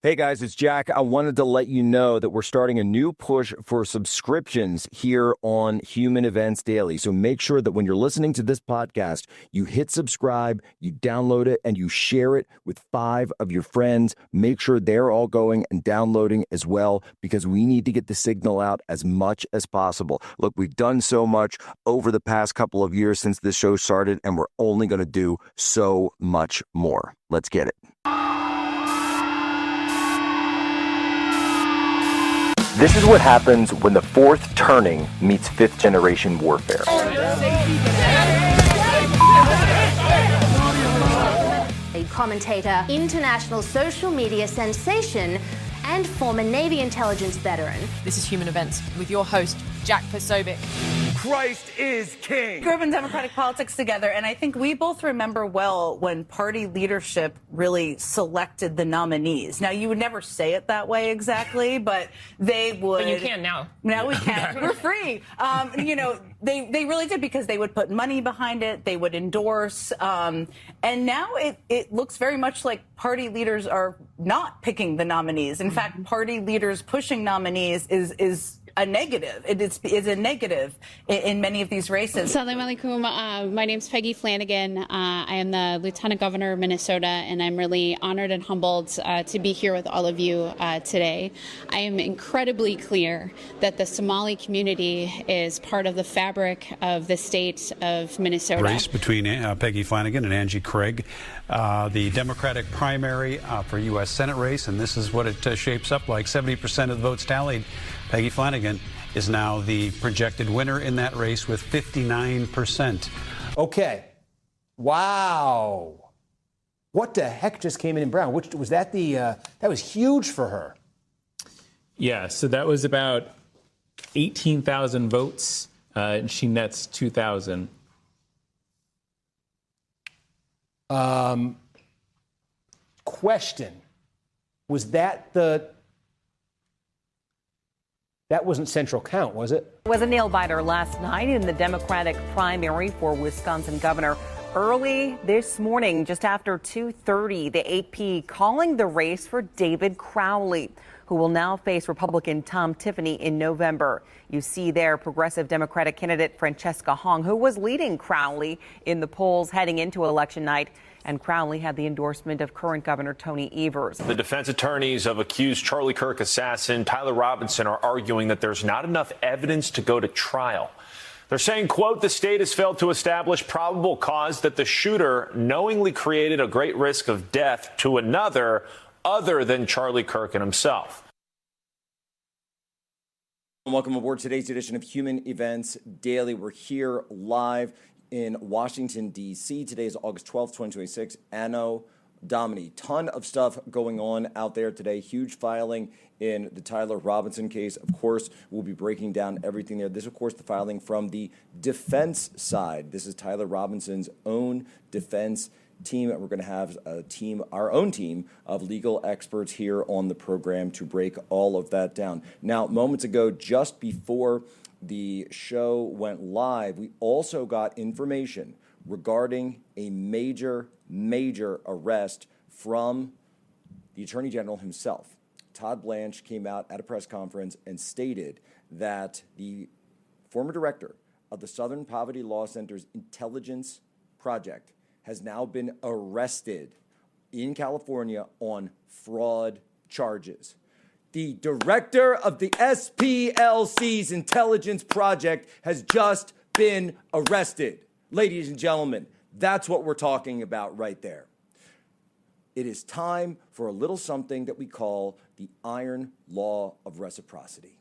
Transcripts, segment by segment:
Hey guys, it's Jack. I wanted to let you know that we're starting a new push for subscriptions here on Human Events Daily. So make sure that when you're listening to this podcast, you hit subscribe, you download it, and you share it with 5 of your friends. Make sure they're all going and downloading as well, because we need to get the signal out as much as possible. Look, we've done so much over the past couple of years since this show started, and we're only going to do so much more. Let's get it. This is what happens when the fourth turning meets fifth generation warfare. A commentator, international social media sensation, and former Navy intelligence veteran. This is Human Events with your host, Jack Posobiec. Christ is king. Grew up in Democratic politics together, and I think we both remember well when party leadership really selected the nominees. Now, you would never say it that way exactly, but they would. But you can now. Now we can. We're free. They really did, because they would put money behind it. They would endorse. And now it looks very much like party leaders are not picking the nominees. In fact, party leaders pushing nominees is a negative. It is a negative in many of these races. Assalamu alaikum. My name's Peggy Flanagan. I am the Lieutenant Governor of Minnesota, and I'm really honored and humbled to be here with all of you today. I am incredibly clear that the Somali community is part of the fabric of the state of Minnesota. Race between Peggy Flanagan and Angie Craig, the Democratic primary for U.S. Senate race, and this is what it shapes up like. 70% of the votes tallied. Peggy Flanagan is now the projected winner in that race with 59%. Okay. Wow. What the heck just came in Brown? Which was that that was huge for her. Yeah, so that was about 18,000 votes, and she nets 2,000. Question. Was that That wasn't central count, was it? It was a nail-biter last night in the Democratic primary for Wisconsin governor. Early this morning, just after 2:30, the AP calling the race for David Crowley, who will now face Republican Tom Tiffany in November. You see there progressive Democratic candidate Francesca Hong, who was leading Crowley in the polls heading into election night. And Crowley had the endorsement of current Governor Tony Evers. The defense attorneys of accused Charlie Kirk assassin Tyler Robinson are arguing that there's not enough evidence to go to trial. They're saying, quote, the state has failed to establish probable cause that the shooter knowingly created a great risk of death to another other than Charlie Kirk and himself. Welcome aboard today's edition of Human Events Daily. We're here live in Washington, D.C. Today is August 12th, 2026, Anno Domini. Ton of stuff going on out there today. Huge filing in the Tyler Robinson case. Of course, we'll be breaking down everything there. This, of course, the filing from the defense side. This is Tyler Robinson's own defense team. We're going to have our own team of legal experts here on the program to break all of that down. Now, moments ago, just before the show went live, we also got information regarding a major arrest from the Attorney General himself. Todd Blanche came out at a press conference and stated that the former director of the Southern Poverty Law Center's intelligence project has now been arrested in California on fraud charges. The director of the SPLC's intelligence project has just been arrested. Ladies and gentlemen, that's what we're talking about right there. It is time for a little something that we call the iron law of reciprocity.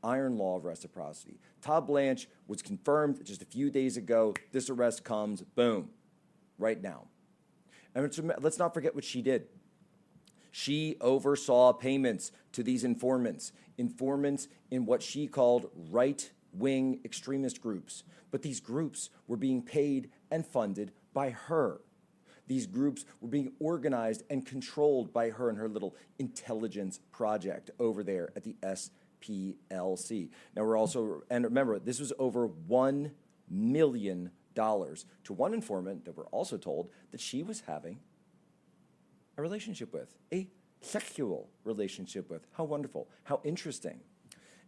Iron law of reciprocity. Todd Blanche was confirmed just a few days ago. This arrest comes, boom, right now. And let's not forget what she did. She oversaw payments to these informants in what she called right-wing extremist groups. But these groups were being paid and funded by her. These groups were being organized and controlled by her and her little intelligence project over there at the SPLC. Now and remember, this was over $1 million to one informant that we're also told that she was having a relationship with, a sexual relationship with. How wonderful. How interesting.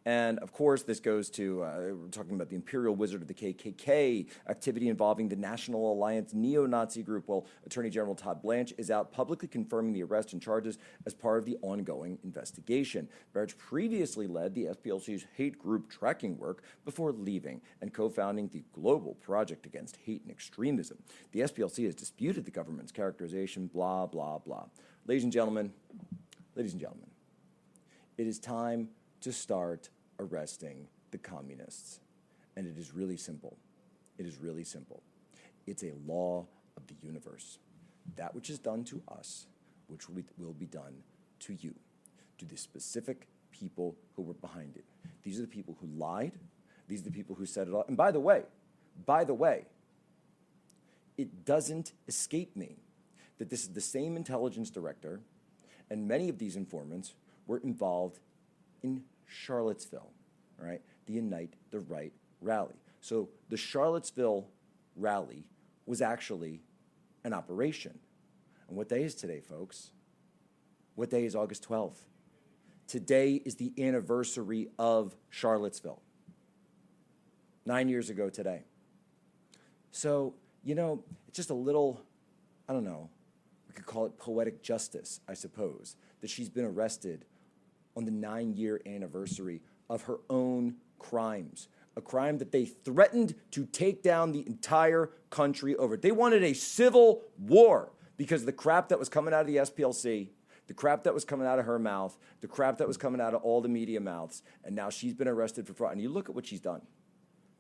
And of course, this goes to, we're talking about the Imperial Wizard of the KKK, activity involving the National Alliance neo-Nazi group. Well, Attorney General Todd Blanche is out publicly confirming the arrest and charges as part of the ongoing investigation. Blanche previously led the SPLC's hate group tracking work before leaving and co-founding the Global Project Against Hate and Extremism. The SPLC has disputed the government's characterization, blah, blah, blah. Ladies and gentlemen, it is time to start arresting the communists. And it is really simple. It is really simple. It's a law of the universe. That which is done to us, which will be done to you, to the specific people who were behind it. These are the people who lied. These are the people who set it all. And by the way, it doesn't escape me that this is the same intelligence director, and many of these informants were involved in Charlottesville, all right, the Unite the Right rally. So the Charlottesville rally was actually an operation. And what day is today, folks? What day is August 12th? Today is the anniversary of Charlottesville. 9 years ago today. So, it's just a little, I don't know, we could call it poetic justice, I suppose, that she's been arrested on the 9-year anniversary of her own crimes, a crime that they threatened to take down the entire country over. They wanted a civil war because of the crap that was coming out of the SPLC, the crap that was coming out of her mouth, the crap that was coming out of all the media mouths, and now she's been arrested for fraud. And you look at what she's done.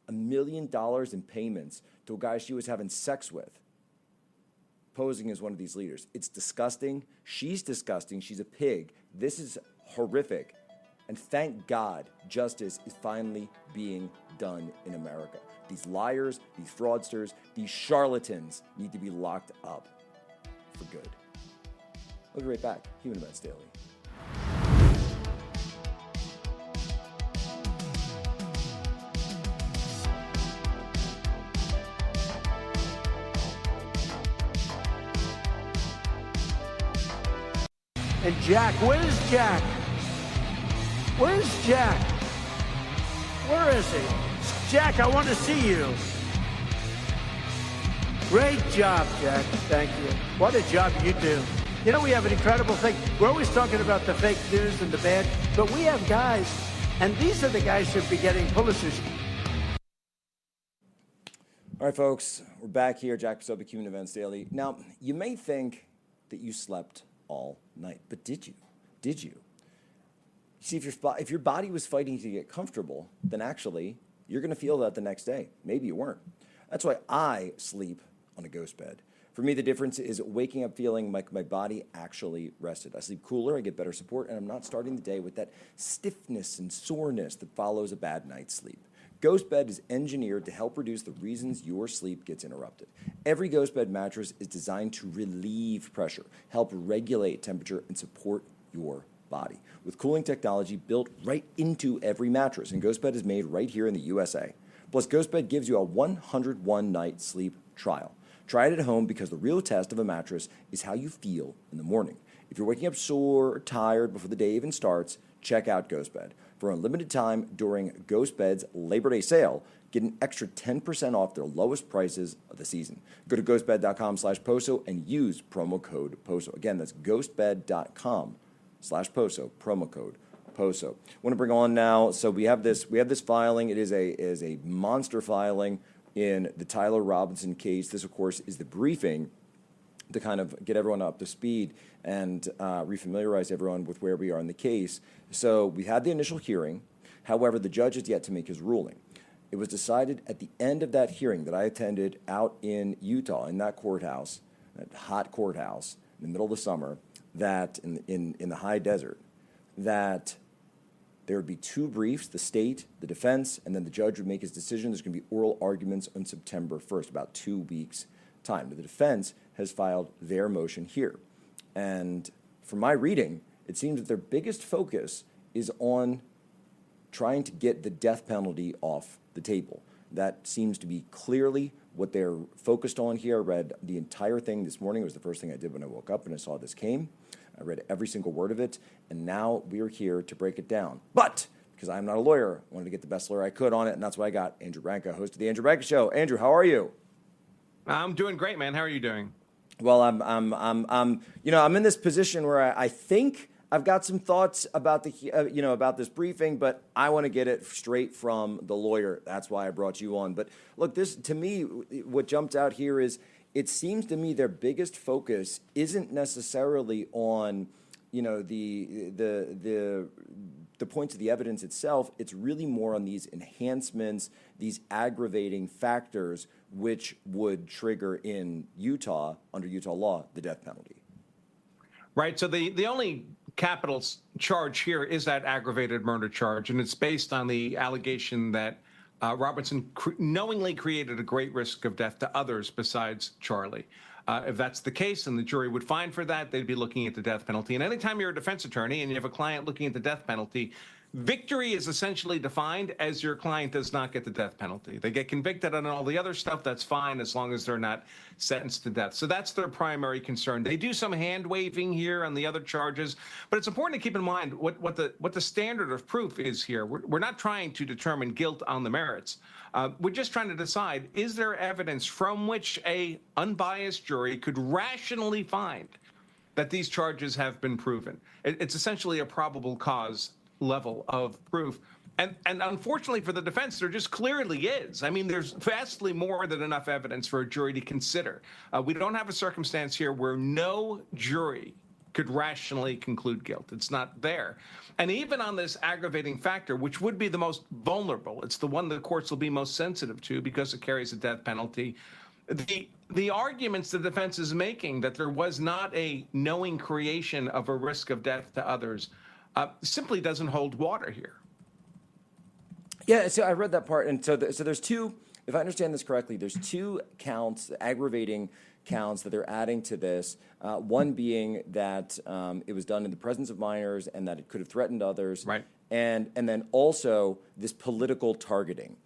$1 million in payments to a guy she was having sex with, posing as one of these leaders. It's disgusting. She's disgusting. She's a pig. This is horrific. And thank God justice is finally being done in America. These liars, these fraudsters, these charlatans need to be locked up for good. We'll be right back. Human Events Daily. And Jack, where's Jack? Where's Jack? Where is he? Jack, I want to see you. Great job, Jack. Thank you. What a job you do. We have an incredible thing. We're always talking about the fake news and the bad, but we have guys, and these are the guys who should be getting Pulitzers. All right, folks, we're back here, Jack Posobiec, Human Events Daily. Now, you may think that you slept all night, but did you? Did you? See, if your body was fighting to get comfortable, then actually you're going to feel that the next day. Maybe you weren't. That's why I sleep on a ghost bed. For me, the difference is waking up feeling like my body actually rested. I sleep cooler, I get better support, and I'm not starting the day with that stiffness and soreness that follows a bad night's sleep. Ghost Bed is engineered to help reduce the reasons your sleep gets interrupted. Every Ghost Bed mattress is designed to relieve pressure, help regulate temperature, and support your body. With cooling technology built right into every mattress, and Ghost Bed is made right here in the USA. Plus, Ghost Bed gives you a 101-night sleep trial. Try it at home because the real test of a mattress is how you feel in the morning. If you're waking up sore or tired before the day even starts, check out Ghost Bed. For a limited time during Ghost Bed's Labor Day sale, get an extra 10% off their lowest prices of the season. Go to ghostbed.com/POSO and use promo code POSO. Again, that's ghostbed.com/POSO, promo code POSO. I want to bring on now, so we have this filing. It is a monster filing in the Tyler Robinson case. This, of course, is the briefing to kind of get everyone up to speed and refamiliarize everyone with where we are in the case. So we had the initial hearing. However, the judge has yet to make his ruling. It was decided at the end of that hearing that I attended out in Utah, in that courthouse, that hot courthouse in the middle of the summer, that in the high desert, that there would be two briefs, the state, the defense, and then the judge would make his decision. There's going to be oral arguments on September 1st, about 2 weeks' time. The defense has filed their motion here. And from my reading, it seems that their biggest focus is on trying to get the death penalty off the table. That seems to be clearly what they're focused on here. I read the entire thing this morning. It was the first thing I did when I woke up and I saw this came. I read every single word of it, and now we're here to break it down. But because I'm not a lawyer, I wanted to get the best lawyer I could on it, and that's why I got Andrew Branca, host of the Andrew Branca Show. Andrew, how are you? I'm doing great, man. How are you doing? Well, I'm in this position where I think I've got some thoughts about about this briefing, but I want to get it straight from the lawyer. That's why I brought you on. But look, to me, what jumped out here is it seems to me their biggest focus isn't necessarily on, the points of the evidence itself. It's really more on these enhancements, these aggravating factors, which would trigger in Utah, under Utah law, the death penalty. Right. So the only capital charge here is that aggravated murder charge, and it's based on the allegation that Robertson knowingly created a great risk of death to others besides Charlie. If that's the case, and the jury would find for that, they'd be looking at the death penalty. And anytime you're a defense attorney and you have a client looking at the death penalty, victory is essentially defined as your client does not get the death penalty. They get convicted on all the other stuff, that's fine, as long as they're not sentenced to death. So that's their primary concern. They do some hand waving here on the other charges, but it's important to keep in mind what the standard of proof is here. We're not trying to determine guilt on the merits. We're just trying to decide, is there evidence from which a unbiased jury could rationally find that these charges have been proven? It's essentially a probable cause level of proof. And unfortunately for the defense, there just clearly is. I mean, there's vastly more than enough evidence for a jury to consider. We don't have a circumstance here where no jury could rationally conclude guilt. It's not there. And even on this aggravating factor, which would be the most vulnerable, it's the one the courts will be most sensitive to because it carries a death penalty. The arguments the defense is making that there was not a knowing creation of a risk of death to others simply doesn't hold water here. Yeah, so I read that part, and so there's two. If I understand this correctly, there's two counts, aggravating counts that they're adding to this. One being that it was done in the presence of minors and that it could have threatened others, right? And then also this political targeting.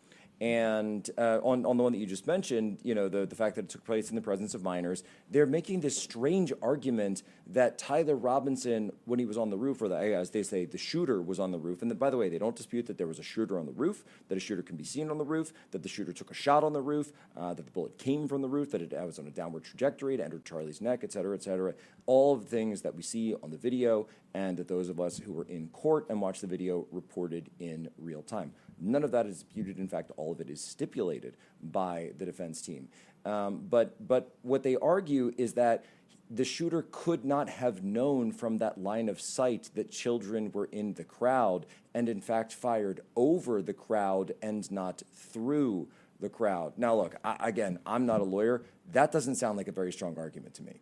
And on the one that you just mentioned, the fact that it took place in the presence of minors, they're making this strange argument that Tyler Robinson, when he was on the roof, or as they say, the shooter was on the roof. And by the way, they don't dispute that there was a shooter on the roof, that a shooter can be seen on the roof, that the shooter took a shot on the roof, that the bullet came from the roof, that it was on a downward trajectory, it entered Charlie's neck, et cetera, et cetera. All of the things that we see on the video and that those of us who were in court and watched the video reported in real time. None of that is disputed. In fact, all of it is stipulated by the defense team. But what they argue is that the shooter could not have known from that line of sight that children were in the crowd and, in fact, fired over the crowd and not through the crowd. Now, look, again, I'm not a lawyer. That doesn't sound like a very strong argument to me.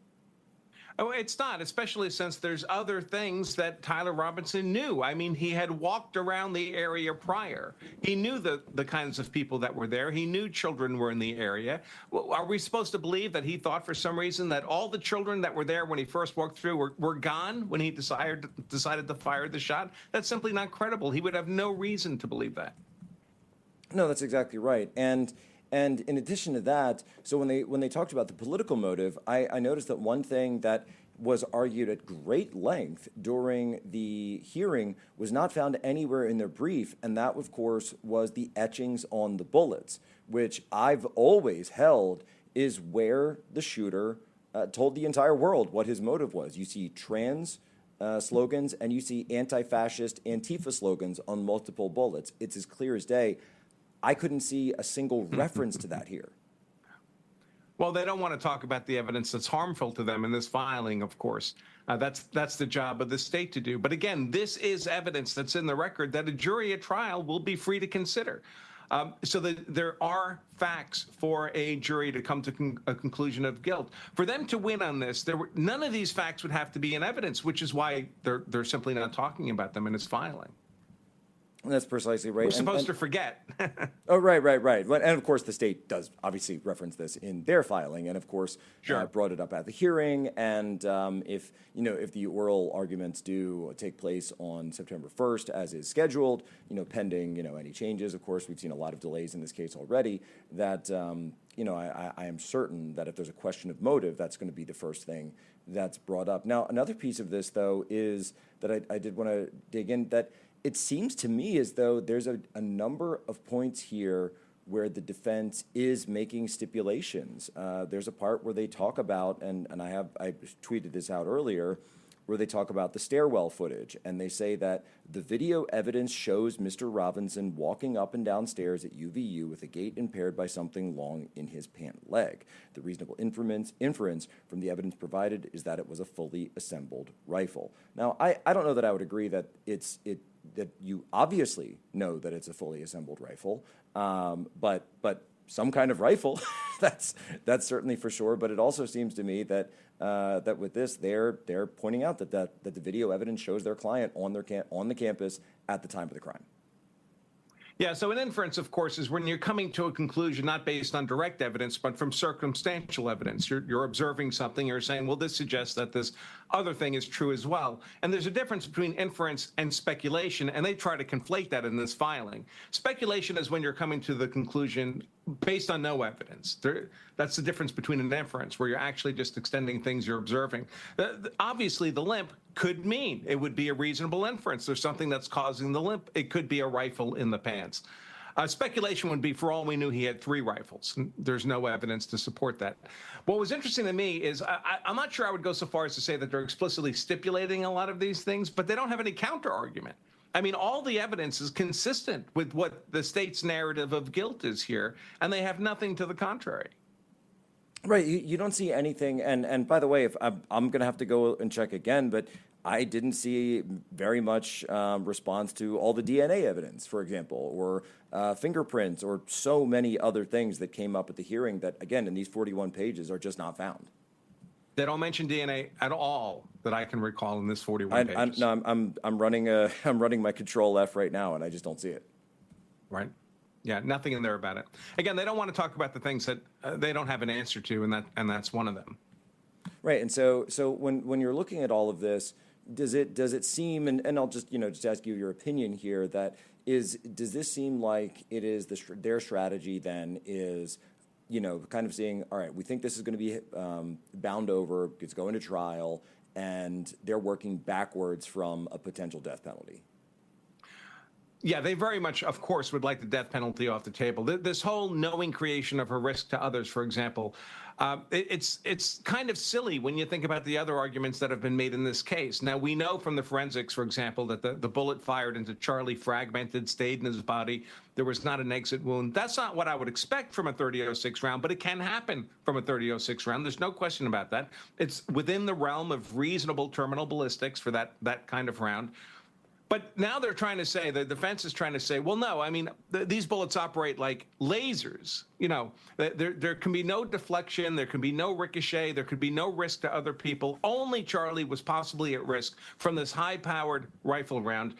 Oh, it's not, especially since there's other things that Tyler Robinson knew. I mean, he had walked around the area prior. He knew the kinds of people that were there. He knew children were in the area. Well, are we supposed to believe that he thought for some reason that all the children that were there when he first walked through were gone when he decided to fire the shot? That's simply not credible. He would have no reason to believe that. No, that's exactly right. And in addition to that, so when they talked about the political motive, I noticed that one thing that was argued at great length during the hearing was not found anywhere in their brief, and that, of course, was the etchings on the bullets, which I've always held is where the shooter told the entire world what his motive was. You see trans slogans, and you see anti-fascist Antifa slogans on multiple bullets. It's as clear as day. I couldn't see a single reference to that here. Well, they don't want to talk about the evidence that's harmful to them in this filing, of course. That's the job of the state to do. But again, this is evidence that's in the record that a jury at trial will be free to consider. So that there are facts for a jury to come to a conclusion of guilt. For them to win on this, none of these facts would have to be in evidence, which is why they're simply not talking about them in this filing. And that's precisely right. We're supposed to forget. Oh, right. And of course, the state does obviously reference this in their filing, and of course, brought it up at the hearing. And if the oral arguments do take place on September 1st, as is scheduled, pending any changes. Of course, we've seen a lot of delays in this case already. That I am certain that if there's a question of motive, that's going to be the first thing that's brought up. Now, another piece of this, though, is that I did want to dig in, that it seems to me as though there's a number of points here where the defense is making stipulations. There's a part where they talk about, and I tweeted this out earlier, where they talk about the stairwell footage, and they say that the video evidence shows Mr. Robinson walking up and down stairs at UVU with a gait impaired by something long in his pant leg. The reasonable inference from the evidence provided is that it was a fully assembled rifle. Now, I don't know that I would agree that that you obviously know that it's a fully assembled rifle, but some kind of rifle, that's certainly for sure. But it also seems to me that that with this, they're pointing out that the video evidence shows their client on the campus at the time of the crime. Yeah, so an inference, of course, is when you're coming to a conclusion not based on direct evidence, but from circumstantial evidence. You're observing something, you're saying, well, this suggests that this other thing is true as well. And there's a difference between inference and speculation, and they try to conflate that in this filing. Speculation is when you're coming to the conclusion based on no evidence. That's the difference between an inference, where you're actually just extending things you're observing. Obviously, the limp could mean it would be a reasonable inference. There's something that's causing the limp. It could be a rifle in the pants. Speculation would be, for all we knew, he had 3 rifles. There's no evidence to support that. What was interesting to me is I'm not sure I would go so far as to say that they're explicitly stipulating a lot of these things, but they don't have any counter argument. I mean, all the evidence is consistent with what the state's narrative of guilt is here, and they have nothing to the contrary. Right. You don't see anything. And by the way, if I'm going to have to go and check again, but I didn't see very much response to all the DNA evidence, for example, or fingerprints, or so many other things that came up at the hearing that, again, in these 41 pages are just not found. They don't mention DNA at all that I can recall in this 41 pages. I'm running my Control F right now, and I just don't see it. Right. Yeah, nothing in there about it. Again, they don't want to talk about the things that they don't have an answer to, and that's one of them. Right. And so when you're looking at all of this, does it seem, and I'll just ask you your opinion here, does this seem like it is their strategy then is, kind of saying, all right, we think this is going to be bound over, it's going to trial, and they're working backwards from a potential death penalty? Yeah, they very much, of course, would like the death penalty off the table. This whole knowing creation of a risk to others, for example, it's kind of silly when you think about the other arguments that have been made in this case. Now, we know from the forensics, for example, that the bullet fired into Charlie fragmented, stayed in his body. There was not an exit wound. That's not what I would expect from a .30-06 round, but it can happen from a .30-06 round. There's no question about that. It's within the realm of reasonable terminal ballistics for that kind of round. But now they're trying to say, the defense is trying to say, well, no, I mean, these bullets operate like lasers. There can be no deflection. There can be no ricochet. There could be no risk to other people. Only Charlie was possibly at risk from this high-powered rifle round.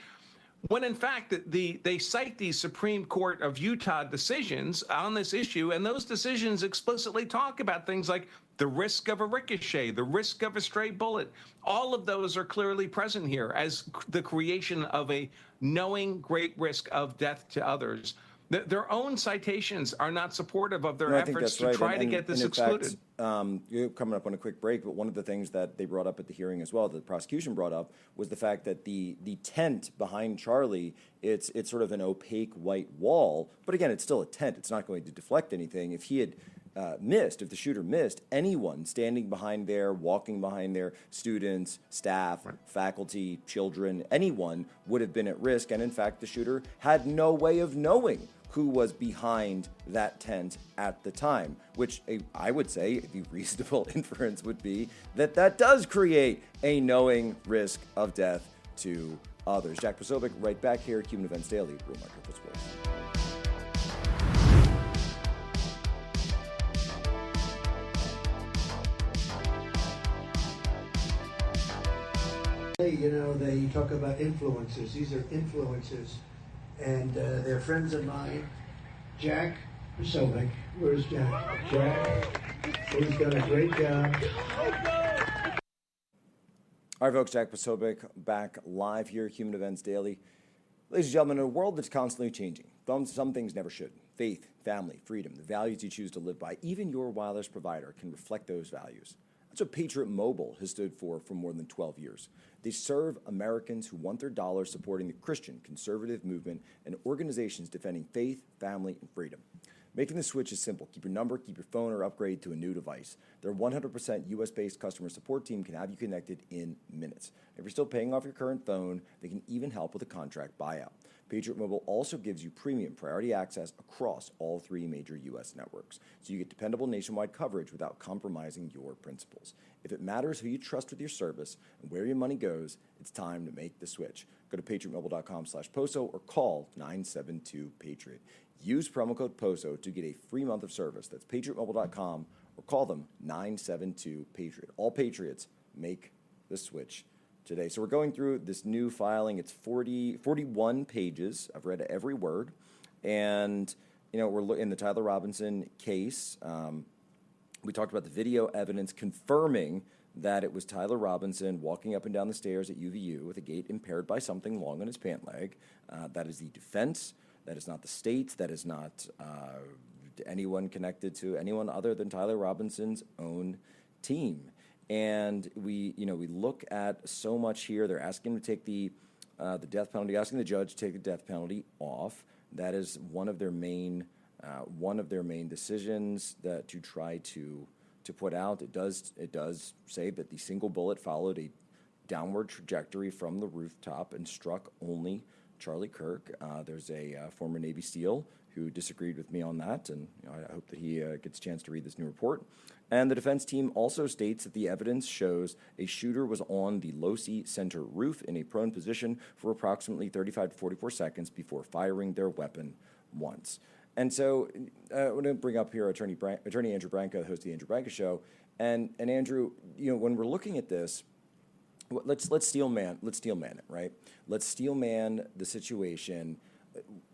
When, in fact, they cite the Supreme Court of Utah decisions on this issue, and those decisions explicitly talk about things like the risk of a ricochet, the risk of a stray bullet. All of those are clearly present here as the creation of a knowing great risk of death to others. Their own citations are not supportive of their efforts to try to get this excluded. You're coming up on a quick break, but one of the things that they brought up at the hearing as well, that the prosecution brought up, was the fact that the tent behind Charlie, it's sort of an opaque white wall. But again, it's still a tent. It's not going to deflect anything. If he had if the shooter missed, anyone standing behind there, walking behind there, students, staff, faculty, children, anyone would have been at risk. And in fact, the shooter had no way of knowing who was behind that tent at the time, which I would say a reasonable inference would be that does create a knowing risk of death to others. Jack Posobiec, right back here, Human Events Daily, Real Microphone Sports. You talk about influencers. These are influencers, and they're friends of mine. Jack Posobiec. Where's Jack? Jack, who's done a great job. All right, folks, Jack Posobiec back live here, Human Events Daily. Ladies and gentlemen, in a world that's constantly changing, some things never should. Faith, family, freedom, the values you choose to live by, even your wireless provider can reflect those values. That's what Patriot Mobile has stood for more than 12 years. They serve Americans who want their dollars supporting the Christian conservative movement and organizations defending faith, family, and freedom. Making the switch is simple. Keep your number, keep your phone, or upgrade to a new device. Their 100% US-based customer support team can have you connected in minutes. If you're still paying off your current phone, they can even help with a contract buyout. Patriot Mobile also gives you premium priority access across all 3 major U.S. networks, so you get dependable nationwide coverage without compromising your principles. If it matters who you trust with your service and where your money goes, it's time to make the switch. Go to patriotmobile.com/POSO or call 972-PATRIOT. Use promo code POSO to get a free month of service. That's patriotmobile.com or call them 972-PATRIOT. All Patriots make the switch today. So we're going through this new filing. It's 41 pages. I've read every word. And, we're in the Tyler Robinson case. We talked about the video evidence confirming that it was Tyler Robinson walking up and down the stairs at UVU with a gait impaired by something long on his pant leg. That is the defense. That is not the state. That is not anyone connected to anyone other than Tyler Robinson's own team. And we look at so much here. They're asking him to take the death penalty, asking the judge to take the death penalty off. That is one of their main decisions that to try to put out. It does say that the single bullet followed a downward trajectory from the rooftop and struck only Charlie Kirk. There's a former Navy SEAL who disagreed with me on that, and I hope that he gets a chance to read this new report. And the defense team also states that the evidence shows a shooter was on the Losi Center roof in a prone position for approximately 35 to 44 seconds before firing their weapon once. And so I want to bring up here Attorney Andrew Branca, the host of the Andrew Branca Show. And Andrew, when we're looking at this, let's steel man it, right? Let's steel man the situation.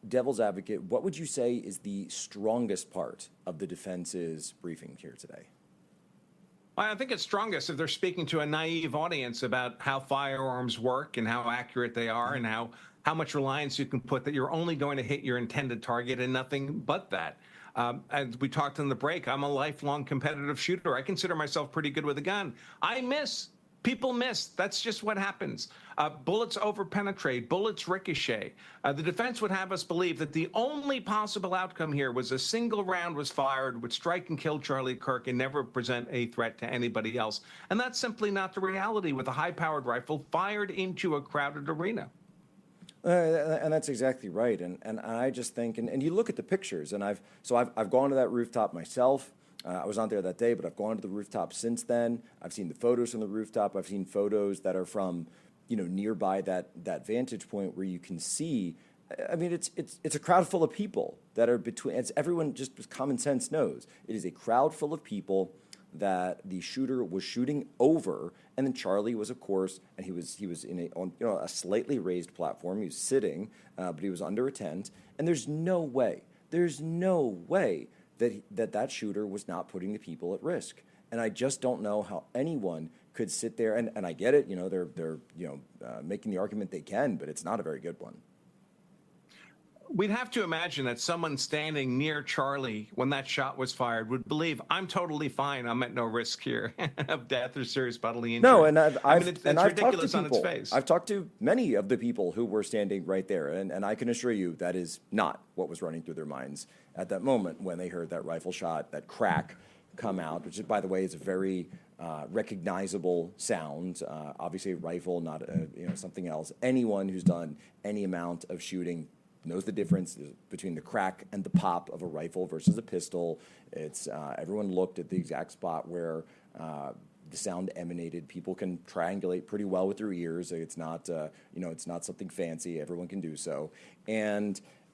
Devil's advocate, what would you say is the strongest part of the defense's briefing here today? I think it's strongest if they're speaking to a naive audience about how firearms work and how accurate they are and how much reliance you can put that you're only going to hit your intended target and nothing but that. As we talked in the break, I'm a lifelong competitive shooter. I consider myself pretty good with a gun. I miss. People miss. That's just what happens. Bullets overpenetrate. Bullets ricochet. The defense would have us believe that the only possible outcome here was a single round was fired, would strike and kill Charlie Kirk and never present a threat to anybody else. And that's simply not the reality with a high-powered rifle fired into a crowded arena. And that's exactly right. And I just think, and you look at the pictures, and I've gone to that rooftop myself. I was not there that day, but I've gone to the rooftop since then. I've seen the photos from the rooftop. I've seen photos that are from, nearby that vantage point where you can see. I mean, it's a crowd full of people that are between. It's everyone just with common sense knows it is a crowd full of people that the shooter was shooting over, and then Charlie was, of course, and he was in a slightly raised platform. He was sitting, but he was under a tent, and there's no way that shooter was not putting the people at risk. And I just don't know how anyone could sit there, and I get it, they're making the argument they can, but it's not a very good one. We'd have to imagine that someone standing near Charlie when that shot was fired would believe, I'm totally fine. I'm at no risk here of death or serious bodily injury. No, and I've it's ridiculous on its face. I've talked to many of the people who were standing right there, and I can assure you that is not what was running through their minds at that moment when they heard that rifle shot, that crack come out, which, by the way, is a very recognizable sound. Obviously, a rifle, not something else. Anyone who's done any amount of shooting knows the difference between the crack and the pop of a rifle versus a pistol. It's everyone looked at the exact spot where the sound emanated. People can triangulate pretty well with their ears. It's not it's not something fancy. Everyone can do so.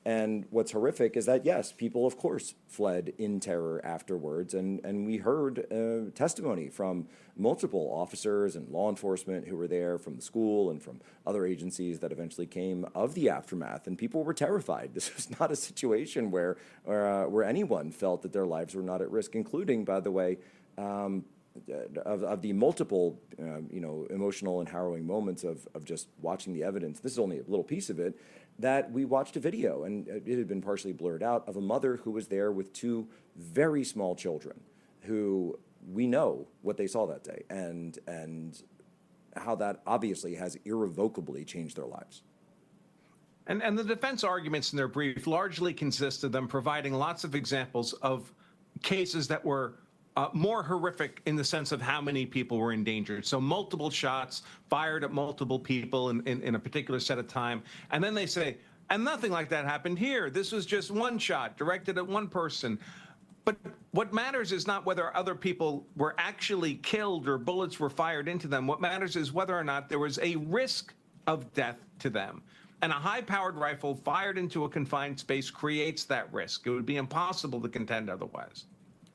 And what's horrific is that, yes, people, of course, fled in terror afterwards. And we heard testimony from multiple officers and law enforcement who were there from the school and from other agencies that eventually came of the aftermath. And people were terrified. This was not a situation where anyone felt that their lives were not at risk, including, by the way, of the multiple, emotional and harrowing moments of just watching the evidence. This is only a little piece of it. That we watched a video, and it had been partially blurred out, of a mother who was there with two very small children, who we know what they saw that day, and how that obviously has irrevocably changed their lives. And the defense arguments in their brief largely consist of them providing lots of examples of cases that were more horrific in the sense of how many people were endangered. So multiple shots fired at multiple people in a particular set of time. And then they say, and nothing like that happened here. This was just one shot directed at one person. But what matters is not whether other people were actually killed or bullets were fired into them. What matters is whether or not there was a risk of death to them. And a high-powered rifle fired into a confined space creates that risk. It would be impossible to contend otherwise.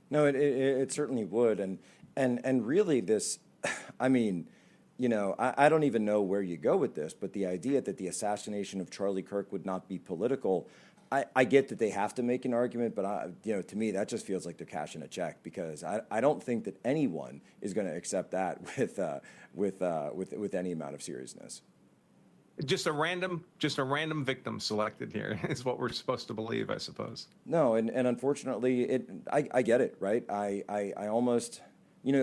No, it certainly would. And really this, I mean, I don't even know where you go with this, but the idea that the assassination of Charlie Kirk would not be political, I get that they have to make an argument, but to me that just feels like they're cashing a check, because I don't think that anyone is going to accept that with any amount of seriousness. Just a random victim selected here is what we're supposed to believe, I suppose. No, and unfortunately, I get it, right? I almost,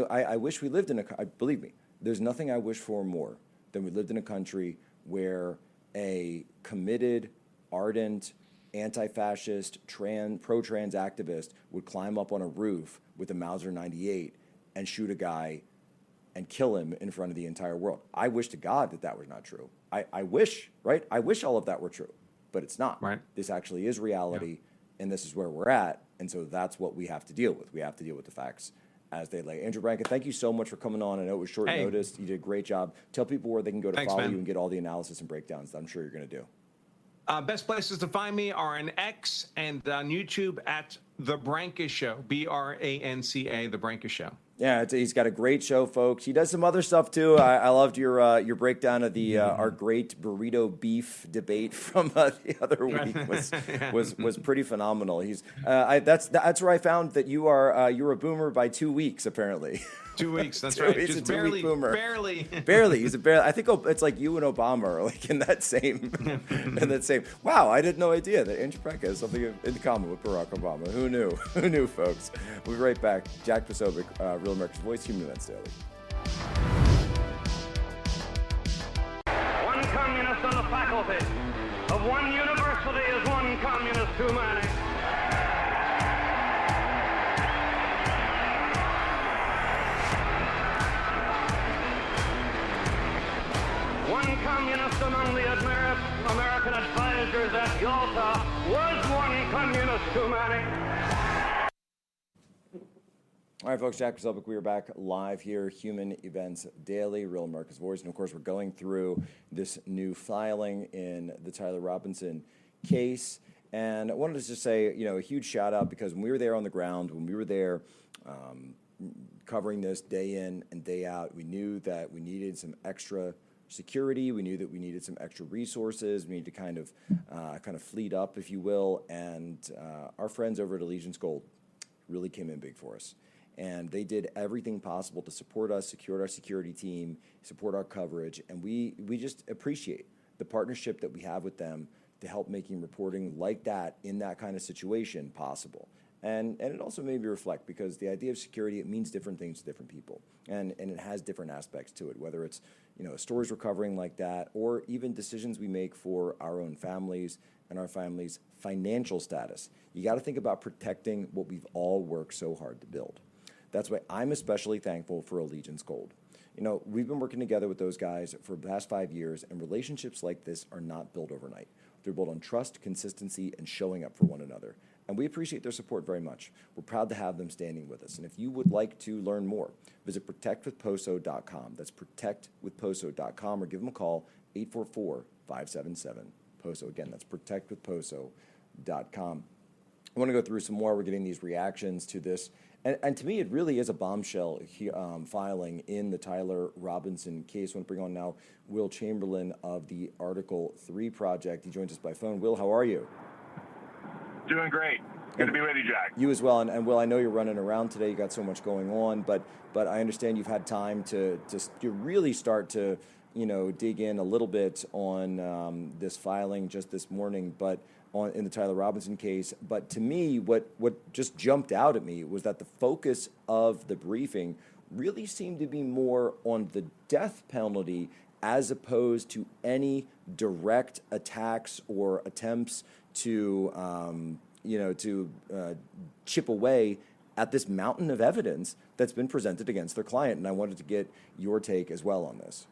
I wish we lived in believe me, there's nothing I wish for more than we lived in a country where a committed, ardent, anti-fascist, pro-trans activist would climb up on a roof with a Mauser 98 and shoot a guy and kill him in front of the entire world. I wish to God that was not true. I wish, right? I wish all of that were true, but it's not. Right. This actually is reality, and this is where we're at, and so that's what we have to deal with. We have to deal with the facts as they lay. Andrew Branca, thank you so much for coming on. I know it was short notice. You did a great job. Tell people where they can go to follow you and get all the analysis and breakdowns that I'm sure you're going to do. Best places to find me are on X and on YouTube at The Branca Show, BRANCA, The Branca Show. Yeah, he's got a great show, folks. He does some other stuff too. I loved your breakdown of the our great burrito beef debate from the other week. Was pretty phenomenal. He's that's where I found that you're a boomer by 2 weeks apparently. 2 weeks, that's right. He's just a 2 week boomer. Barely. He's a barely. I think it's like you and Obama are like in that same. Wow, I had no idea that Andrew Branca has something in common with Barack Obama. Who knew? Who knew, folks? We'll be right back. Jack Posobiec, Real America's Voice, Human Events Daily. One communist on the faculty of one university is one communist too many. One communist among the American advisors at Yalta was one communist too many. All right, folks, Jack Posobiec, we are back live here, Human Events Daily, Real America's Voice. And, of course, we're going through this new filing in the Tyler Robinson case. And I wanted to just say, a huge shout-out, because when we were there on the ground, when we were there covering this day in and day out, we knew that we needed some extra security. We knew that we needed some extra resources. We needed to kind of fleet up, if you will. And our friends over at Allegiance Gold really came in big for us. And they did everything possible to support us, secure our security team, support our coverage. And we just appreciate the partnership that we have with them to help making reporting like that in that kind of situation possible. And it also made me reflect, because the idea of security, it means different things to different people. And it has different aspects to it, whether it's stories we're covering like that, or even decisions we make for our own families and our families' financial status. You got to think about protecting what we've all worked so hard to build. That's why I'm especially thankful for Allegiance Gold. We've been working together with those guys for the past 5 years, and relationships like this are not built overnight. They're built on trust, consistency, and showing up for one another. And we appreciate their support very much. We're proud to have them standing with us. And if you would like to learn more, visit protectwithposo.com. That's protectwithposo.com, or give them a call, 844-577-POSO. Again, that's protectwithposo.com. I want to go through some more. We're getting these reactions to this. And to me, it really is a bombshell filing in the Tyler Robinson case. I want to bring on now Will Chamberlain of the Article 3 Project. He joins us by phone. Will, how are you? Doing great. Good to be with you, Jack. You as well. And Will, I know you're running around today. You got so much going on, but I understand you've had time to really start to, dig in a little bit on this filing just this morning, but in the Tyler Robinson case. But to me, what just jumped out at me was that the focus of the briefing really seemed to be more on the death penalty as opposed to any direct attacks or attempts to, chip away at this mountain of evidence that's been presented against their client. And I wanted to get your take as well on this.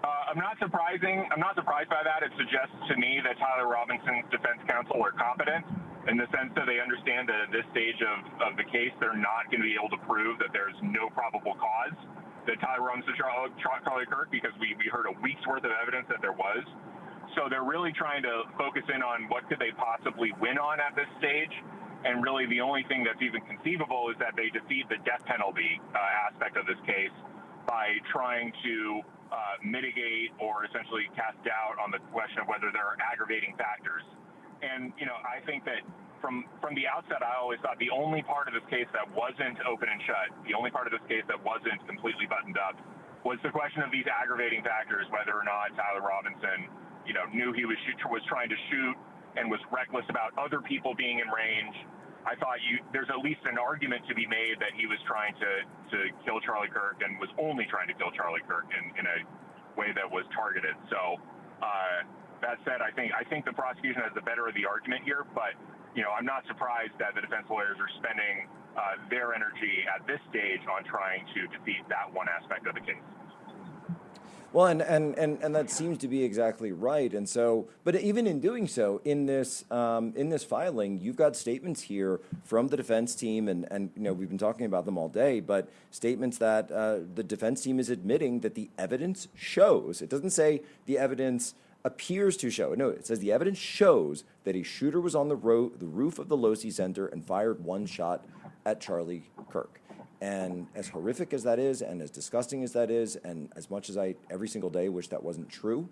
I'm not surprised by that. It suggests to me that Tyler Robinson's defense counsel are competent in the sense that they understand that at this stage of the case, they're not going to be able to prove that there's no probable cause that Tyler Robinson shot Charlie Kirk, because we heard a week's worth of evidence that there was. So they're really trying to focus in on what could they possibly win on at this stage. And really the only thing that's even conceivable is that they defeat the death penalty aspect of this case by trying to mitigate or essentially cast doubt on the question of whether there are aggravating factors. And, I think that from the outset, I always thought the only part of this case that wasn't open and shut, the only part of this case that wasn't completely buttoned up, was the question of these aggravating factors, whether or not Tyler Robinson, knew he was trying to shoot and was reckless about other people being in range. I thought there's at least an argument to be made that he was trying to kill Charlie Kirk and was only trying to kill Charlie Kirk in a way that was targeted. So that said, I think the prosecution has the better of the argument here, but I'm not surprised that the defense lawyers are spending their energy at this stage on trying to defeat that one aspect of the case. Well, and that seems to be exactly right. And so, but even in doing so, in this filing, you've got statements here from the defense team, and we've been talking about them all day, but statements that the defense team is admitting that the evidence shows. It doesn't say the evidence appears to show. No, it says the evidence shows that a shooter was on the roof of the Losey Center and fired one shot at Charlie Kirk. And as horrific as that is, and as disgusting as that is, and as much as I every single day wish that wasn't true,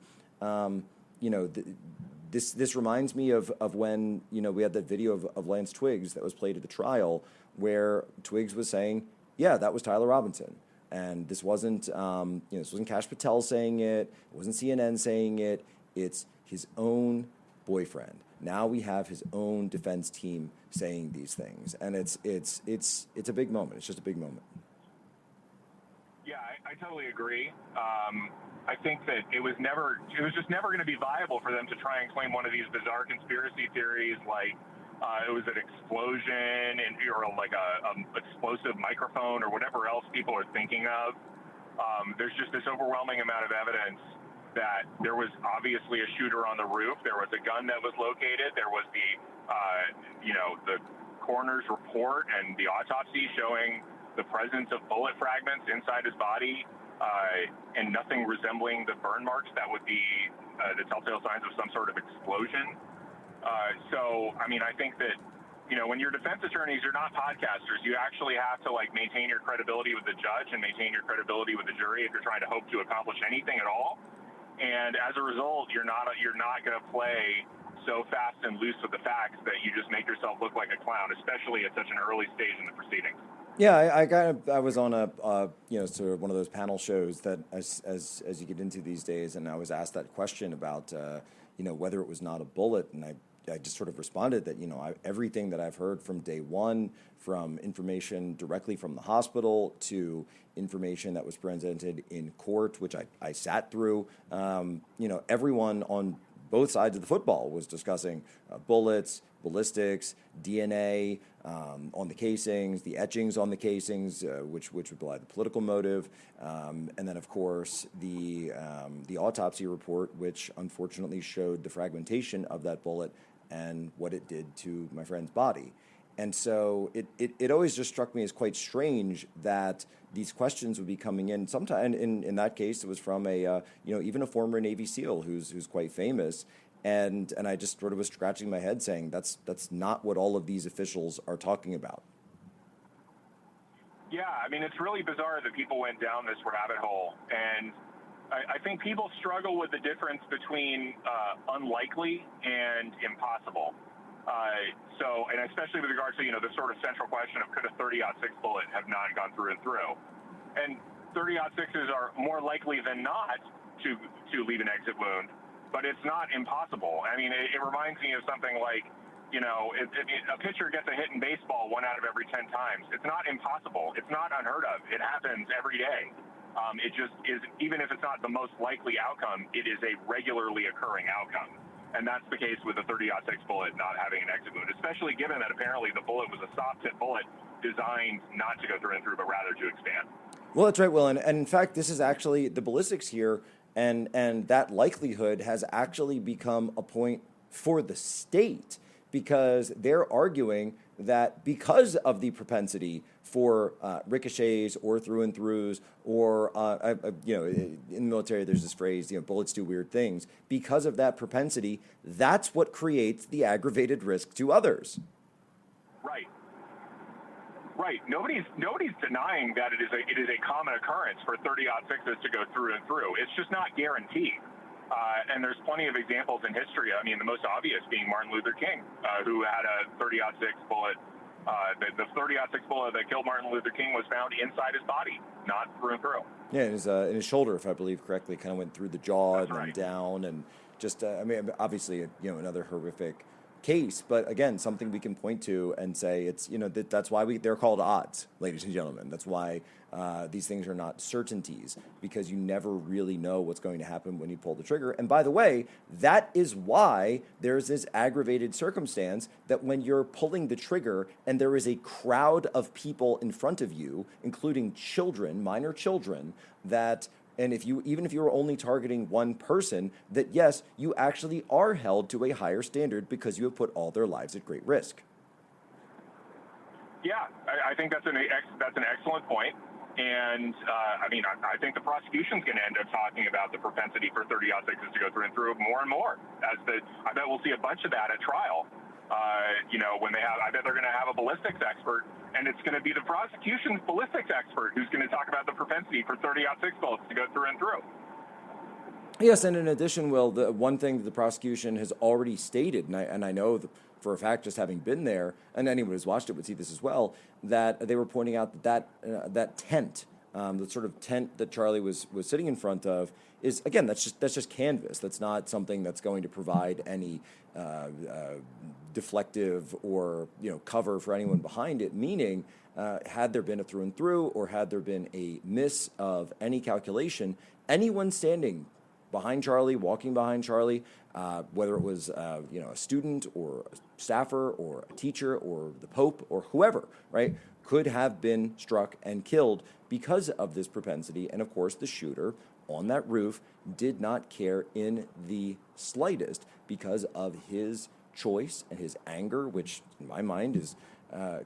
this reminds me of when we had that video of Lance Twiggs that was played at the trial, where Twiggs was saying, "Yeah, that was Tyler Robinson," and this wasn't this wasn't Kash Patel saying it wasn't CNN saying it. It's his own boyfriend. Now we have his own defense team saying these things, and it's a big moment. It's just a big moment. Yeah, I totally agree. I think that it was just never going to be viable for them to try and claim one of these bizarre conspiracy theories like it was an explosion or like a explosive microphone or whatever else people are thinking of. There's just this overwhelming amount of evidence that there was obviously a shooter on the roof. There was a gun that was located. There was the coroner's report and the autopsy showing the presence of bullet fragments inside his body and nothing resembling the burn marks that would be the telltale signs of some sort of explosion. I think that, when you're defense attorneys, you're not podcasters. You actually have to maintain your credibility with the judge and maintain your credibility with the jury if you're trying to hope to accomplish anything at all. And as a result, you're not going to play so fast and loose with the facts that you just make yourself look like a clown, especially at such an early stage in the proceedings. Yeah, I was on a sort of one of those panel shows that as you get into these days, and I was asked that question about whether it was not a bullet, and I just sort of responded that everything that I've heard from day one, from information directly from the hospital to information that was presented in court, which I sat through, everyone on both sides of the football was discussing bullets, ballistics, DNA on the casings, the etchings on the casings, which would belie the political motive, and then of course the autopsy report, which unfortunately showed the fragmentation of that bullet and what it did to my friend's body. And so it always just struck me as quite strange that these questions would be coming in. Sometimes in that case, it was from even a former Navy SEAL who's quite famous, and I just sort of was scratching my head saying that's not what all of these officials are talking about. Yeah, it's really bizarre that people went down this rabbit hole, and I think people struggle with the difference between unlikely and impossible. And especially with regards to, the sort of central question of could a 30-06 bullet have not gone through and through? And 30-06s are more likely than not to leave an exit wound, but it's not impossible. I mean, it reminds me of something like, a pitcher gets a hit in baseball 1 out of every 10 times. It's not impossible. It's not unheard of. It happens every day. It just is, even if it's not the most likely outcome, it is a regularly occurring outcome. And that's the case with the 30-06 bullet not having an exit wound, especially given that apparently the bullet was a soft tip bullet designed not to go through and through, but rather to expand. Well, that's right, Will. And in fact, this is actually the ballistics here, and that likelihood has actually become a point for the state, because they're arguing that because of the propensity for ricochets or through and throughs, or in the military there's this phrase, bullets do weird things. Because of that propensity, that's what creates the aggravated risk to others. Right. Nobody's denying that it is a common occurrence for 30-06s to go through and through. It's just not guaranteed. And there's plenty of examples in history. I mean, the most obvious being Martin Luther King, who had a 30-06 bullet. The 30-06 bullet that killed Martin Luther King was found inside his body, not through and through. Yeah, in his shoulder, if I believe correctly, kind of went through the jaw. That's and then down, and just obviously, another horrific case, but again, something we can point to and say it's, that's why they're called odds, ladies and gentlemen. That's why these things are not certainties, because you never really know what's going to happen when you pull the trigger. And by the way, that is why there's this aggravated circumstance that when you're pulling the trigger and there is a crowd of people in front of you, including children, minor children, and even if you were only targeting one person, that yes, you actually are held to a higher standard because you have put all their lives at great risk. Yeah, I think that's an excellent point. And I think the prosecution's going to end up talking about the propensity for 30-06s to go through and through more and more. I bet we'll see a bunch of that at trial. I bet they're going to have a ballistics expert, and it's going to be the prosecution's ballistics expert who's going to talk about the propensity for 30-06 bullets to go through and through. Yes, and in addition, Will, the one thing that the prosecution has already stated, and I know for a fact, just having been there, and anyone who's watched it would see this as well, that they were pointing out that tent, the sort of tent that Charlie was sitting in front of, is, again, that's just canvas. That's not something that's going to provide any deflective or cover for anyone behind it. Meaning, had there been a through and through, or had there been a miss of any calculation, anyone standing behind Charlie, walking behind Charlie, whether it was a student or a staffer or a teacher or the Pope or whoever, right, could have been struck and killed because of this propensity. And of course, the shooter on that roof did not care in the slightest because of his choice and his anger, which in my mind is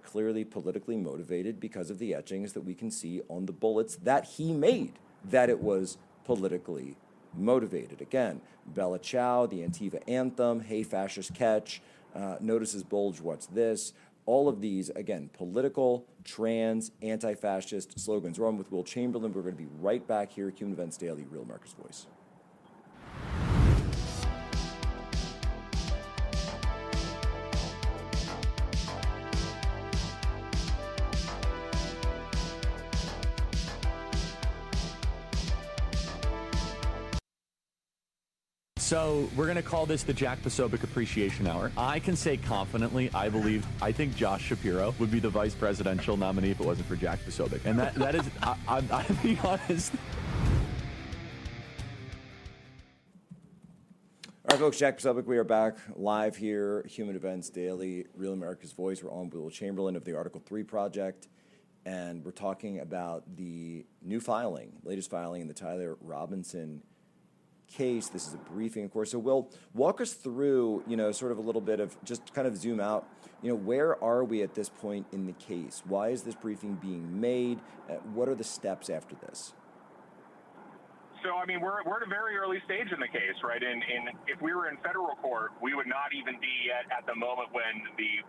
clearly politically motivated because of the etchings that we can see on the bullets that he made, that it was politically motivated. Again, Bella Ciao, the Antifa anthem, Hey Fascist Catch, Notices Bulge, What's This? All of these, again, political, trans, anti-fascist slogans. We're on with Will Chamberlain. We're going to be right back here at Human Events Daily, Real America's Voice. So we're going to call this the Jack Posobiec Appreciation Hour. I can say confidently, I think Josh Shapiro would be the vice presidential nominee if it wasn't for Jack Posobiec. And that is, I'm being honest. All right, folks, Jack Posobiec, we are back live here, Human Events Daily, Real America's Voice. We're on with Will Chamberlain of the Article 3 Project, and we're talking about the new filing, latest filing in the Tyler Robinson case. This is a briefing, of course. So, Will, walk us through, sort of a little bit of just kind of zoom out. Where are we at this point in the case? Why is this briefing being made? What are the steps after this? So, we're at a very early stage in the case, right? And if we were in federal court, we would not even be at the moment when the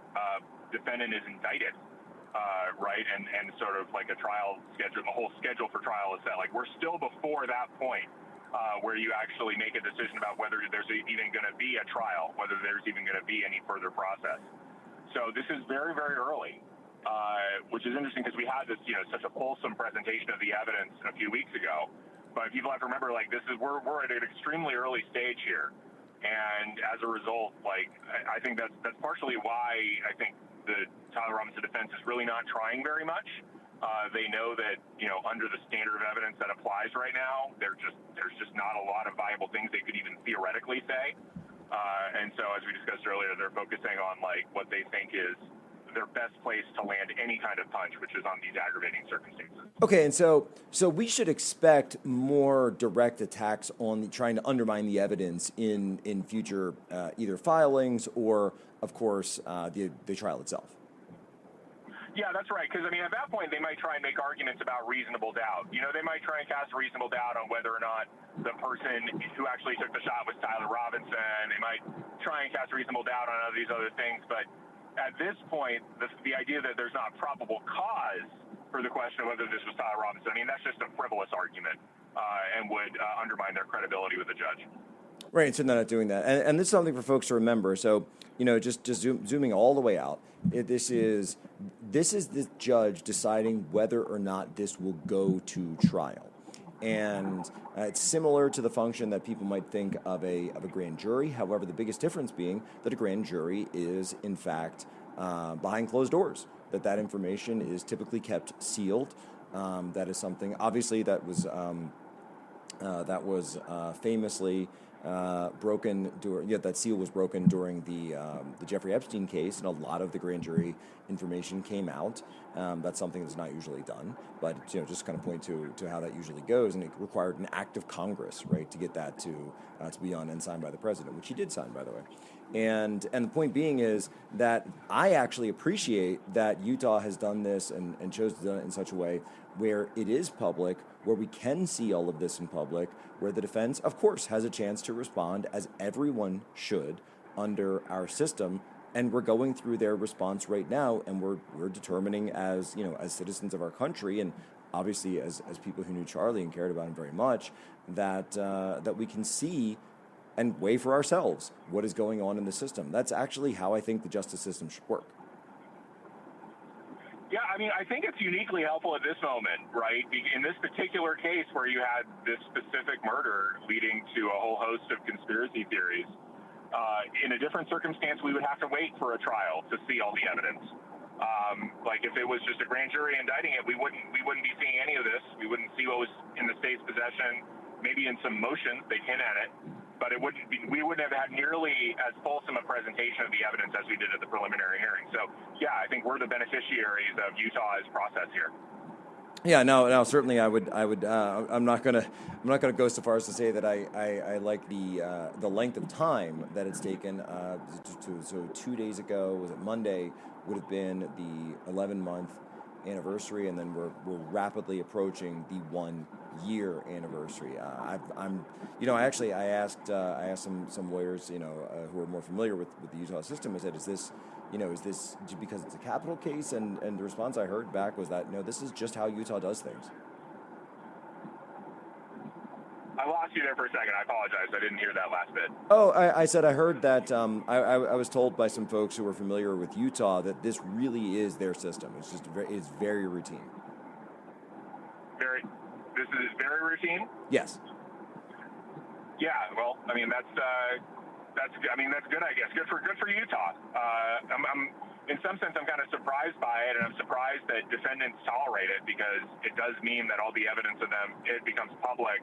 defendant is indicted, right? And sort of like a trial schedule, the whole schedule for trial is set. Like, we're still before that point. where you actually make a decision about whether there's even going to be a trial, whether there's even going to be any further process. So this is very, very early, which is interesting because we had this, such a fulsome presentation of the evidence a few weeks ago. But people have to remember, we're at an extremely early stage here, and as a result, I think that's partially why I think the Tyler Robinson defense is really not trying very much. They know that, under the standard of evidence that applies right now, there's just not a lot of viable things they could even theoretically say. And so, as we discussed earlier, they're focusing on what they think is their best place to land any kind of punch, which is on these aggravating circumstances. Okay, and so we should expect more direct attacks on trying to undermine the evidence in future either filings or, of course, the trial itself. Yeah, that's right. Because, at that point, they might try and make arguments about reasonable doubt. They might try and cast reasonable doubt on whether or not the person who actually took the shot was Tyler Robinson. They might try and cast reasonable doubt on all these other things. But at this point, the idea that there's not probable cause for the question of whether this was Tyler Robinson, that's just a frivolous argument and would undermine their credibility with the judge. Right, so they're not doing that. And this is something for folks to remember. So, just zooming all the way out, this is the judge deciding whether or not this will go to trial. And it's similar to the function that people might think of a grand jury. However, the biggest difference being that a grand jury is, in fact, behind closed doors, that information is typically kept sealed. That is something, obviously, that was famously broken that seal was broken during the Jeffrey Epstein case, and a lot of the grand jury information came out. That's something that's not usually done, but just kind of point to how that usually goes, and it required an act of Congress, right, to get that to be on and signed by the president, which he did sign, by the way. And the point being is that I actually appreciate that Utah has done this and chose to do it in such a way where it is public, where we can see all of this in public, where the defense, of course, has a chance to respond, as everyone should under our system. And we're going through their response right now, and we're determining as citizens of our country, and obviously as people who knew Charlie and cared about him very much, that we can see and weigh for ourselves what is going on in the system. That's actually how I think the justice system should work. Yeah, I think it's uniquely helpful at this moment, right? In this particular case where you had this specific murder leading to a whole host of conspiracy theories, in a different circumstance, we would have to wait for a trial to see all the evidence. If it was just a grand jury indicting it, we wouldn't be seeing any of this. We wouldn't see what was in the state's possession. Maybe in some motions they hint at it, but we wouldn't have had nearly as fulsome a presentation of the evidence as we did at the preliminary hearing. So, yeah, I think we're the beneficiaries of Utah's process here. Yeah, no, certainly I would. I'm not gonna go so far as to say that I like the length of time that it's taken. So 2 days ago, was it Monday, would have been the 11-month anniversary, and then we're rapidly approaching the 1-year anniversary. I asked some lawyers, who are more familiar with the Utah system. I said, is this because it's a capital case? And the response I heard back was that, no, this is just how Utah does things. I lost you there for a second. I apologize. I didn't hear that last bit. Oh, I said I heard that. I was told by some folks who were familiar with Utah that this really is their system. It's very routine. This is very routine? Yes. Yeah. Well, that's good, I guess. Good for Utah. In some sense, I'm kind of surprised by it, and I'm surprised that defendants tolerate it, because it does mean that all the evidence of them, it becomes public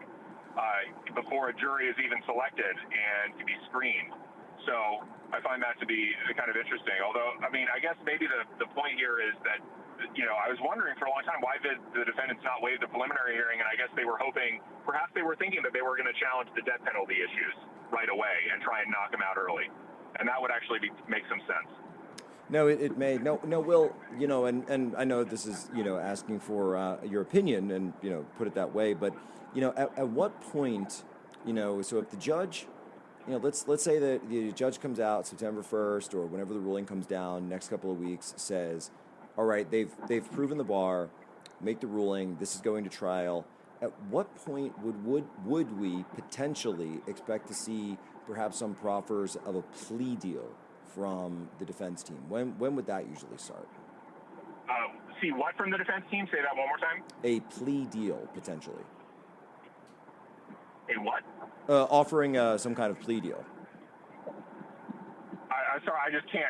before a jury is even selected and to be screened. So I find that to be kind of interesting. Although, I guess maybe the point here is that, I was wondering for a long time, why did the defendants not waive the preliminary hearing? And I guess they were hoping, perhaps they were thinking that they were going to challenge the death penalty issues right away and try and knock them out early. And that would actually make some sense. No, it may. No, Will, and I know this is, asking for your opinion and, put it that way. But, at what point, so if the judge, let's say that the judge comes out September 1st or whenever the ruling comes down, next couple of weeks, says, all right, they've proven the bar, make the ruling, this is going to trial. at what point would we potentially expect to see perhaps some proffers of a plea deal from the defense team? When would that usually start? See what from the defense team? Say that one more time. A plea deal, potentially. A what? Offering some kind of plea deal. I'm sorry, I just can't.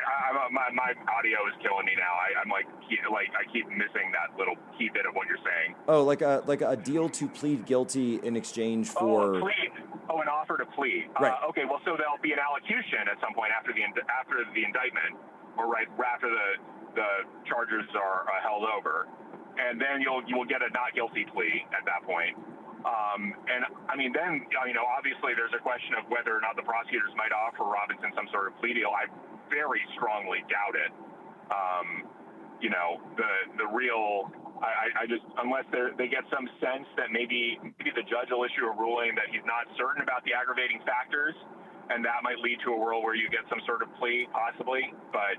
My audio is killing me now. I'm like I keep missing that little key bit of what you're saying. Oh, like a deal to plead guilty in exchange for. Oh, a plea. Oh, an offer to plea. Right. Okay, well, so there'll be an allocution at some point after the indictment, or right after the charges are held over, and then you will get a not guilty plea at that point. And I mean, then, obviously there's a question of whether or not the prosecutors might offer Robinson some sort of plea deal. I very strongly doubt it. I just, unless they get some sense that maybe the judge will issue a ruling that he's not certain about the aggravating factors, and that might lead to a world where you get some sort of plea, possibly. But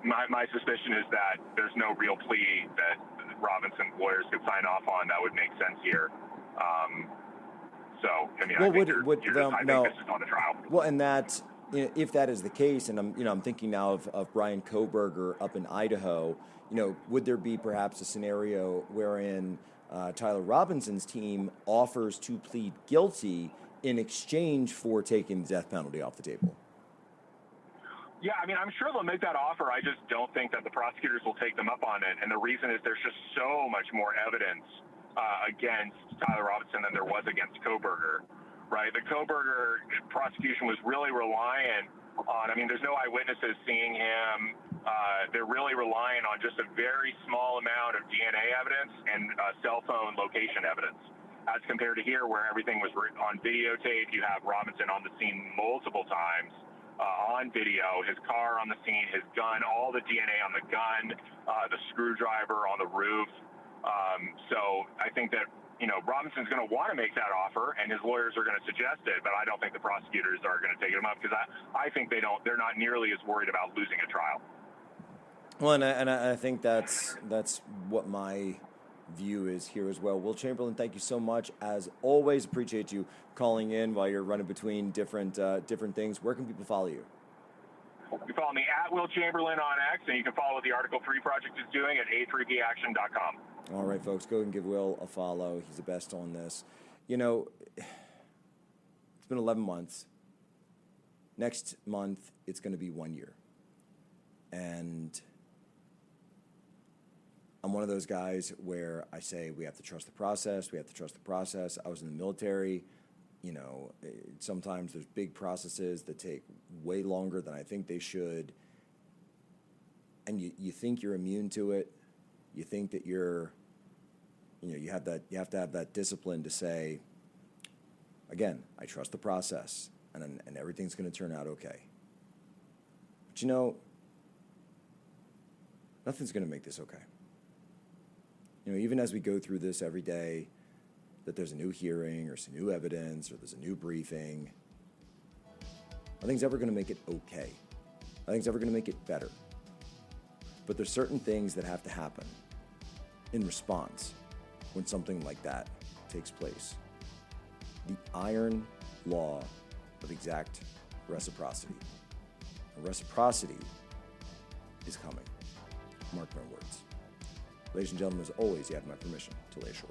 my suspicion is that there's no real plea that Robinson's lawyers could sign off on that would make sense here. I think this is on the trial. Well, and that, if that is the case, and I'm thinking now of Brian Kohberger up in Idaho, would there be perhaps a scenario wherein Tyler Robinson's team offers to plead guilty in exchange for taking the death penalty off the table? Yeah, I mean, I'm sure they'll make that offer. I just don't think that the prosecutors will take them up on it. And the reason is there's just so much more evidence against Tyler Robinson than there was against Kohberger, right? The Kohberger prosecution was really reliant on, there's no eyewitnesses seeing him. They're really relying on just a very small amount of DNA evidence and cell phone location evidence. As compared to here, where everything was on videotape, you have Robinson on the scene multiple times. On video, his car on the scene, his gun, all the DNA on the gun, the screwdriver on the roof. So I think that, Robinson's going to want to make that offer, and his lawyers are going to suggest it, but I don't think the prosecutors are going to take him up, because I think they're not nearly as worried about losing a trial. Well, and I think that's what my view is here as well. Will Chamberlain, thank you so much. As always, appreciate you calling in while you're running between different things. Where can people follow you? You can follow me at Will Chamberlain on X, and you can follow what the Article 3 Project is doing at a3paction.com. All right, folks, go and give Will a follow. He's the best on this. It's been 11 months. Next month, it's going to be 1 year. And I'm one of those guys where I say we have to trust the process. We have to trust the process. I was in the military. Sometimes there's big processes that take way longer than I think they should. And you think you're immune to it. You think that you have to have that discipline to say, again, I trust the process and everything's going to turn out okay. But nothing's going to make this okay. Even as we go through this every day, that there's a new hearing or some new evidence or there's a new briefing, nothing's ever going to make it okay. Nothing's ever going to make it better. But there's certain things that have to happen in response when something like that takes place. The iron law of exact reciprocity. And reciprocity is coming. Mark my words. Ladies and gentlemen, as always, you have my permission to lay ashore.